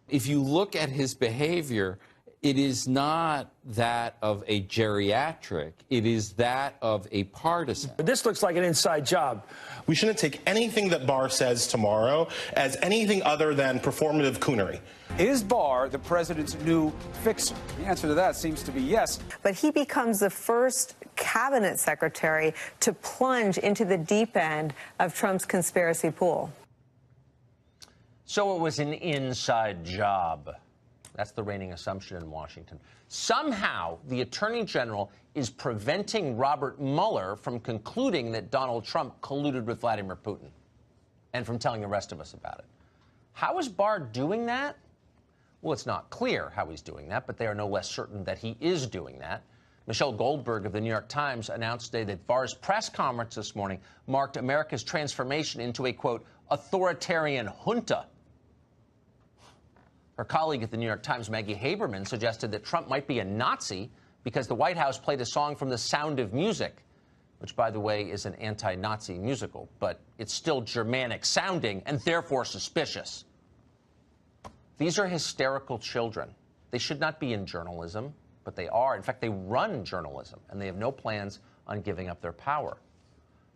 If you look at his behavior, it is not that of a geriatric. It is that of a partisan. But this looks like an inside job. We shouldn't take anything that Barr says tomorrow as anything other than performative coonery. Is Barr the president's new fixer? The answer to that seems to be yes. But he becomes the first cabinet secretary to plunge into the deep end of Trump's conspiracy pool. So it was an inside job. That's the reigning assumption in Washington. Somehow, the Attorney General is preventing Robert Mueller from concluding that Donald Trump colluded with Vladimir Putin and from telling the rest of us about it. How is Barr doing that? Well, it's not clear how he's doing that, but they are no less certain that he is doing that. Michelle Goldberg of the New York Times announced today that Barr's press conference this morning marked America's transformation into a, quote, authoritarian junta. Her colleague at the New York Times, Maggie Haberman, suggested that Trump might be a Nazi because the White House played a song from The Sound of Music, which, by the way, is an anti-Nazi musical, but it's still Germanic sounding and therefore suspicious. These are hysterical children. They should not be in journalism, but they are. In fact, they run journalism, and they have no plans on giving up their power.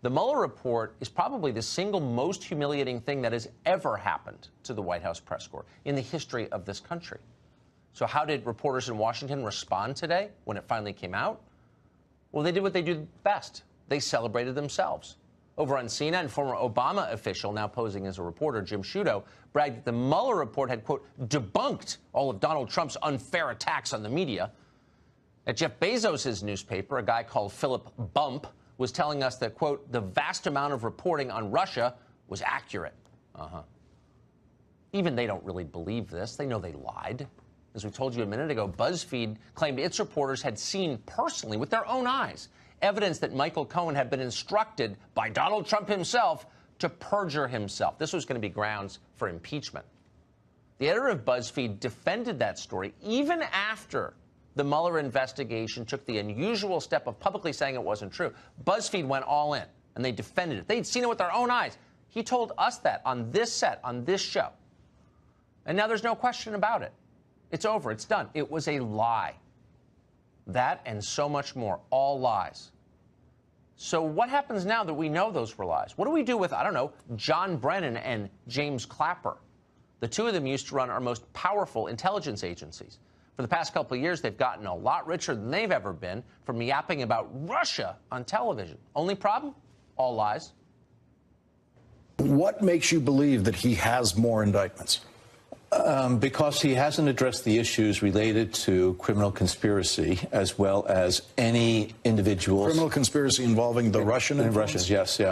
The Mueller report is probably the single most humiliating thing that has ever happened to the White House press corps in the history of this country. So how did reporters in Washington respond today when it finally came out? Well, they did what they do best. They celebrated themselves. Over on CNN, former Obama official, now posing as a reporter, Jim Sciutto, bragged that the Mueller report had, quote, debunked all of Donald Trump's unfair attacks on the media. At Jeff Bezos' newspaper, a guy called Philip Bump was telling us that, quote, the vast amount of reporting on Russia was accurate. Even they don't really believe this. They know they lied. As we told you a minute ago, BuzzFeed claimed its reporters had seen personally, with their own eyes, evidence that Michael Cohen had been instructed by Donald Trump himself to perjure himself. This was going to be grounds for impeachment. The editor of BuzzFeed defended that story even after the Mueller investigation took the unusual step of publicly saying it wasn't true. BuzzFeed went all in, and they defended it. They'd seen it with their own eyes. He told us that on this set, on this show. And now there's no question about it. It's over. It's done. It was a lie. That and so much more, all lies. So what happens now that we know those were lies? What do we do with, I don't know, John Brennan and James Clapper? The two of them used to run our most powerful intelligence agencies. For the past couple of years, they've gotten a lot richer than they've ever been from yapping about Russia on television. Only problem? All lies. What makes you believe that he has more indictments? Because he hasn't addressed the issues related to criminal conspiracy as well as any individuals. Criminal conspiracy involving the Russian influence? Russians, yes, yeah.